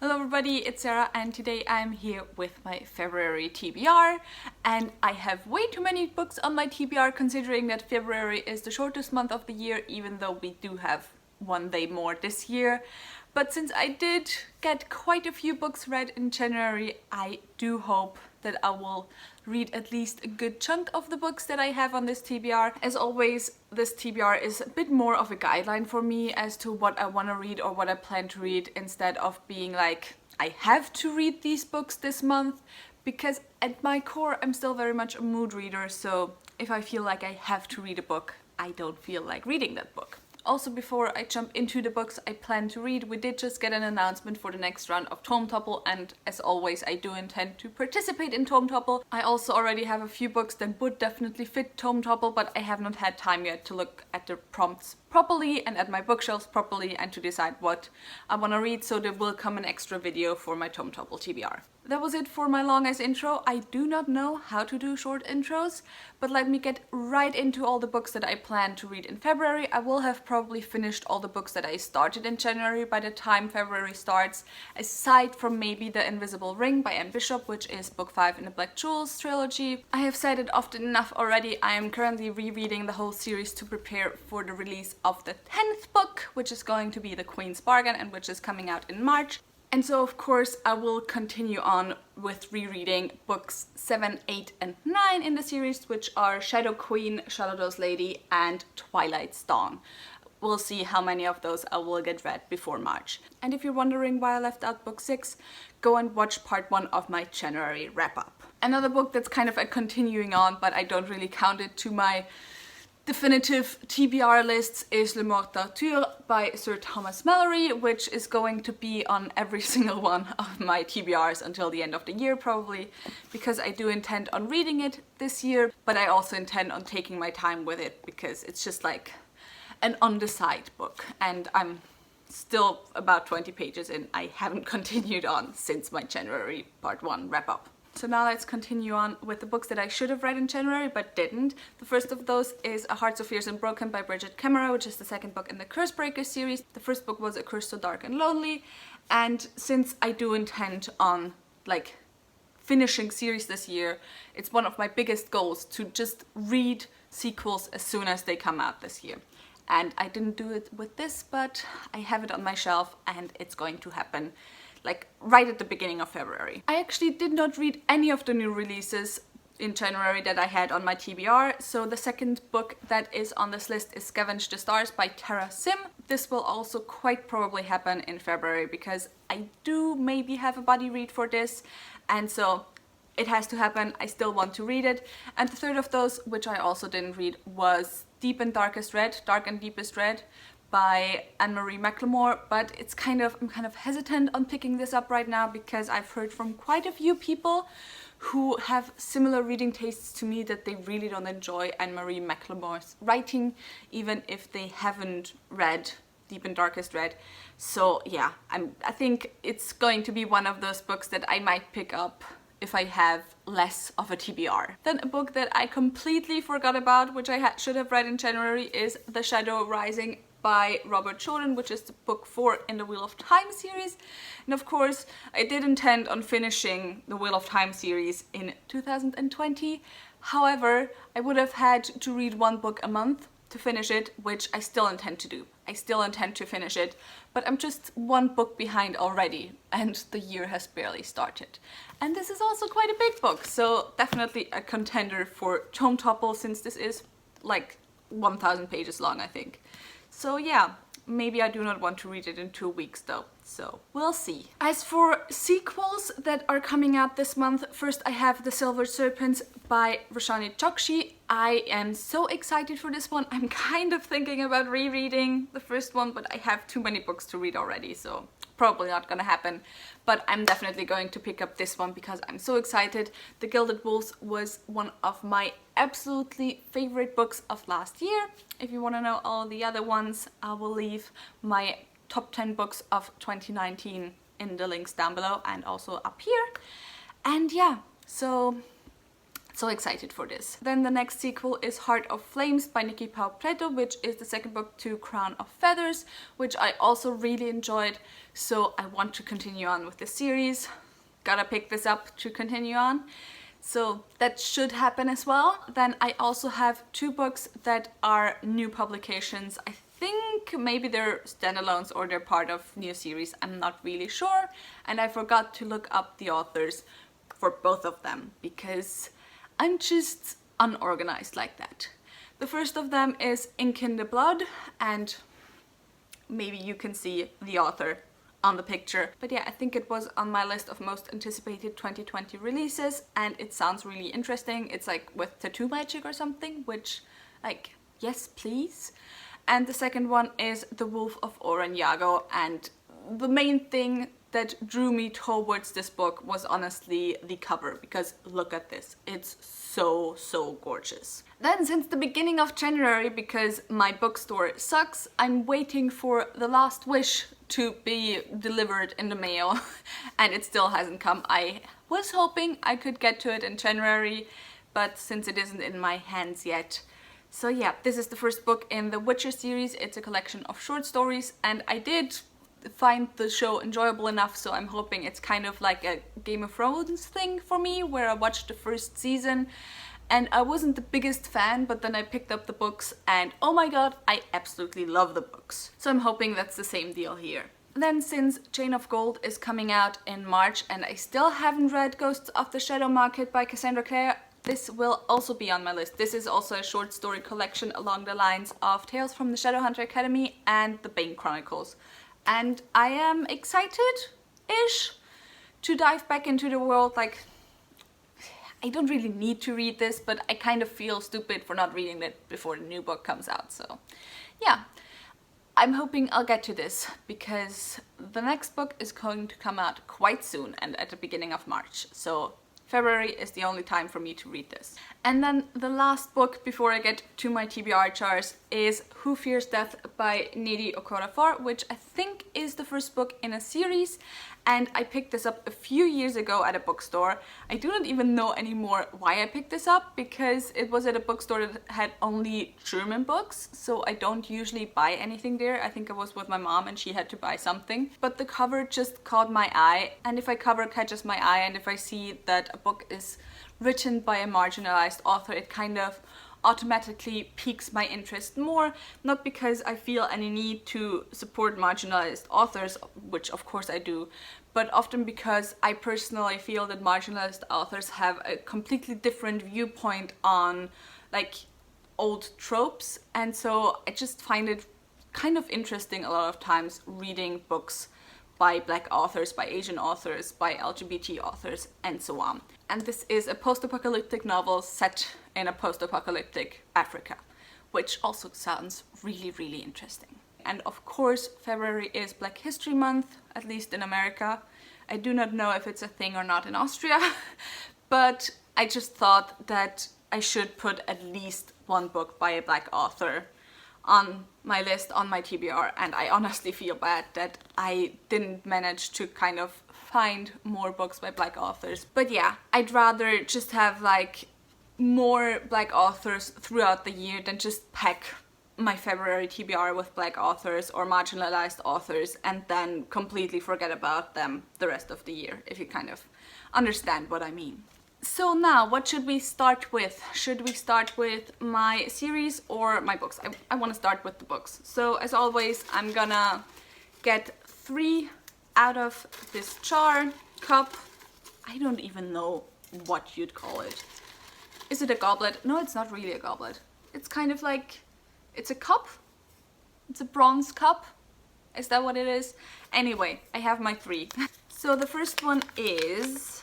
Hello everybody, it's Sarah and today I'm here with my February TBR, and I have way too many books on my TBR considering that February is the shortest month of the year, even though we do have one day more this year. But since I did get quite a few books read in January, I do hope that I will read at least a good chunk of the books that I have on this TBR. As always, this TBR is a bit more of a guideline for me as to what I want to read or what I plan to read, instead of being like, I have to read these books this month, because at my core I'm still very much a mood reader, so if I feel like I have to read a book, I don't feel like reading that book. Also, before I jump into the books I plan to read, we did just get an announcement for the next round of Tome Topple, and as always I do intend to participate in Tome Topple. I also already have a few books that would definitely fit Tome Topple, but I have not had time yet to look at the prompts properly and at my bookshelves properly and to decide what I want to read, so there will come an extra video for my Tome Topple TBR. That was it for my long ass intro. I do not know how to do short intros, but let me get right into all the books that I plan to read in February. I will have probably finished all the books that I started in January by the time February starts, aside from maybe The Invisible Ring by Anne Bishop, which is book 5 in the Black Jewels trilogy. I have said it often enough already, I am currently rereading the whole series to prepare for the release of the 10th book, which is going to be The Queen's Bargain and which is coming out in March. And so of course I will continue on with rereading books 7, 8 and 9 in the series, which are Shadow Queen, Shadow's Lady and Twilight's Dawn. We'll see how many of those I will get read before March. And if you're wondering why I left out book 6, go and watch part 1 of my January wrap-up. Another book that's kind of a continuing on, but I don't really count it to my definitive TBR lists, is Le Morte d'Arthur by Sir Thomas Malory, which is going to be on every single one of my TBRs until the end of the year probably, because I do intend on reading it this year, but I also intend on taking my time with it because it's just like an on-the-side book, and I'm still about 20 pages in. I haven't continued on since my January part 1 wrap-up. So now let's continue on with the books that I should have read in January but didn't. The first of those is A Heart So Fierce and Broken by Bridget Camera, which is the second book in the Cursebreaker series. The first book was A Curse So Dark and Lonely, and since I do intend on finishing series this year, it's one of my biggest goals to just read sequels as soon as they come out this year. And I didn't do it with this, but I have it on my shelf and it's going to happen right at the beginning of February. I actually did not read any of the new releases in January that I had on my TBR, so the second book that is on this list is Scavenge the Stars by Tara Sim. This will also quite probably happen in February because I do maybe have a buddy read for this, and so it has to happen. I still want to read it. And the third of those, which I also didn't read, was Deep and Darkest Red, Dark and Deepest Red by Anne-Marie McLemore, but I'm kind of hesitant on picking this up right now because I've heard from quite a few people who have similar reading tastes to me that they really don't enjoy Anne-Marie McLemore's writing, even if they haven't read Deep and Darkest Red. So yeah, I think it's going to be one of those books that I might pick up if I have less of a TBR. Then a book that I completely forgot about, which I should have read in January, is The Shadow Rising by Robert Jordan, which is the book 4 in the Wheel of Time series. And of course, I did intend on finishing the Wheel of Time series in 2020. However, I would have had to read one book a month to finish it, which I still intend to do. I still intend to finish it, but I'm just one book behind already, and the year has barely started. And this is also quite a big book, so definitely a contender for Tome Topple, since this is 1,000 pages long, I think. So yeah, maybe I do not want to read it in 2 weeks though, so we'll see. As for sequels that are coming out this month, first I have The Silver Serpents by Roshani Chokshi. I am so excited for this one. I'm kind of thinking about rereading the first one, but I have too many books to read already, so probably not gonna happen. But I'm definitely going to pick up this one because I'm so excited. The Gilded Wolves was one of my absolutely favorite books of last year. If you want to know all the other ones, I will leave my top 10 books of 2019 in the links down below and also up here. And yeah, so So excited for this. Then the next sequel is Heart of Flames by Nikki Pau Preto, which is the second book to Crown of Feathers, which I also really enjoyed. So I want to continue on with the series. Gotta pick this up to continue on. So that should happen as well. Then I also have 2 books that are new publications. I think maybe they're standalones or they're part of new series. I'm not really sure. And I forgot to look up the authors for both of them because I'm just unorganized like that. The first of them is Ink in the Blood, and maybe you can see the author on the picture. But yeah, I think it was on my list of most anticipated 2020 releases, and it sounds really interesting. It's like with tattoo magic or something, which, like, yes please. And the second one is The Wolf of Oranjago, and the main thing that drew me towards this book was honestly the cover, because look at this, it's so gorgeous. Then since the beginning of January, because my bookstore sucks, I'm waiting for The Last Wish to be delivered in the mail and it still hasn't come. I was hoping I could get to it in January, but since it isn't in my hands yet. So yeah, this is the first book in the Witcher series. It's a collection of short stories, and I did find the show enjoyable enough, so I'm hoping it's kind of like a Game of Thrones thing for me, where I watched the first season and I wasn't the biggest fan, but then I picked up the books and oh my god, I absolutely love the books. So I'm hoping that's the same deal here. Then since Chain of Gold is coming out in March and I still haven't read Ghosts of the Shadow Market by Cassandra Clare, this will also be on my list. This is also a short story collection along the lines of Tales from the Shadowhunter Academy and the Bane Chronicles. And I am excited-ish to dive back into the world. Like, I don't really need to read this, but I kind of feel stupid for not reading it before the new book comes out. So yeah, I'm hoping I'll get to this because the next book is going to come out quite soon and at the beginning of March. So February is the only time for me to read this. And then the last book before I get to my TBR charts is Who Fears Death by Nnedi Okorafor, which I think is the first book in a series, and I picked this up a few years ago at a bookstore. I do not even know anymore why I picked this up, because it was at a bookstore that had only German books, so I don't usually buy anything there. I think I was with my mom and she had to buy something, but the cover just caught my eye, and if a cover catches my eye and if I see that a book is written by a marginalized author, it kind of automatically piques my interest more, not because I feel any need to support marginalized authors, which of course I do, but often because I personally feel that marginalized authors have a completely different viewpoint on like old tropes, and so I just find it kind of interesting a lot of times reading books by Black authors, by Asian authors, by LGBT authors, and so on. And this is a post-apocalyptic novel set in a post-apocalyptic Africa, which also sounds really interesting. And of course, February is Black History Month, at least in America. I do not know if it's a thing or not in Austria, but I just thought that I should put at least one book by a Black author on my list, on my TBR, and I honestly feel bad that I didn't manage to kind of find more books by Black authors. But yeah, I'd rather just have like more Black authors throughout the year than just pack my February TBR with Black authors or marginalized authors and then completely forget about them the rest of the year, if you kind of understand what I mean. So now, what should we start with? Should we start with my series or my books? I want to start with the books. So as always, I'm gonna get 3 out of this jar, cup. I don't even know what you'd call it. Is it a goblet? No, it's not really a goblet. It's kind of like, it's a cup. It's a bronze cup. Is that what it is? Anyway, I have my 3. So the first one is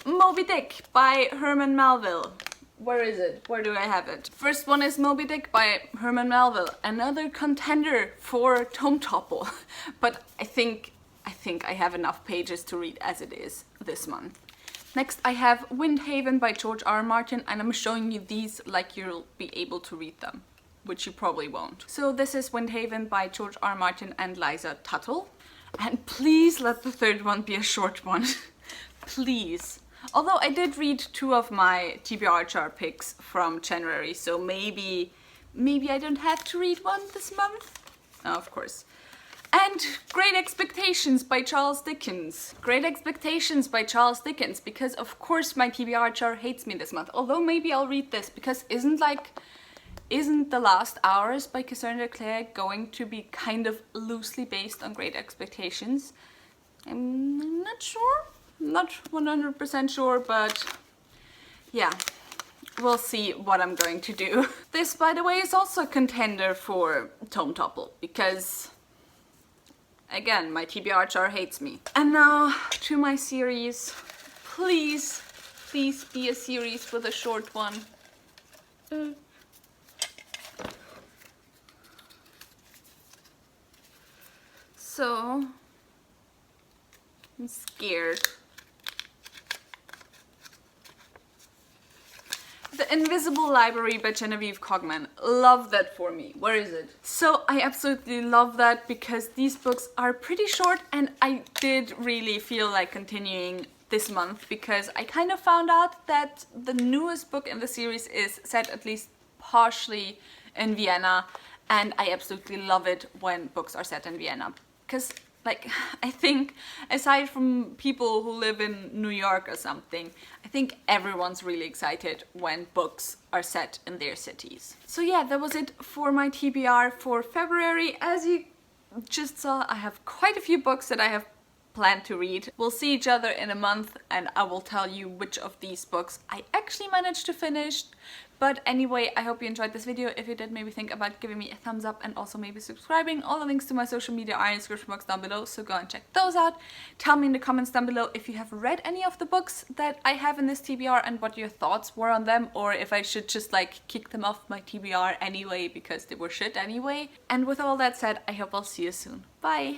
Moby Dick by Herman Melville. Where is it? Where do I have it? First one is Moby Dick by Herman Melville, another contender for Tome Topple. But I think I have enough pages to read as it is this month. Next I have Windhaven by George R. R. Martin, and I'm showing you these like you'll be able to read them, which you probably won't. So this is Windhaven by George R. R. Martin and Liza Tuttle. And please let the third one be a short one. Please. Although I did read 2 of my TBR chart picks from January, so maybe I don't have to read one this month. Oh, of course. And Great Expectations by Charles Dickens. Great Expectations by Charles Dickens, because of course my TBR chart hates me this month. Although maybe I'll read this, because isn't The Last Hours by Cassandra Clare going to be kind of loosely based on Great Expectations? I'm not sure. Not 100% sure, but yeah, we'll see what I'm going to do. This, by the way, is also a contender for Tome Topple, because again, my TBR chart hates me. And now to my series. Please be a series with a short one. So, I'm scared. The Invisible Library by Genevieve Cogman. Love that for me. Where is it? So I absolutely love that because these books are pretty short, and I did really feel like continuing this month because I kind of found out that the newest book in the series is set at least partially in Vienna, and I absolutely love it when books are set in Vienna. Because, like, I think, aside from people who live in New York or something, I think everyone's really excited when books are set in their cities. So yeah, that was it for my TBR for February. As you just saw, I have quite a few books that I have planned to read. We'll see each other in a month and I will tell you which of these books I actually managed to finish. But anyway, I hope you enjoyed this video. If you did, maybe think about giving me a thumbs up and also maybe subscribing. All the links to my social media are in the description box down below, so go and check those out. Tell me in the comments down below if you have read any of the books that I have in this TBR and what your thoughts were on them, or if I should just like kick them off my TBR anyway because they were shit anyway. And with all that said, I hope I'll see you soon. Bye!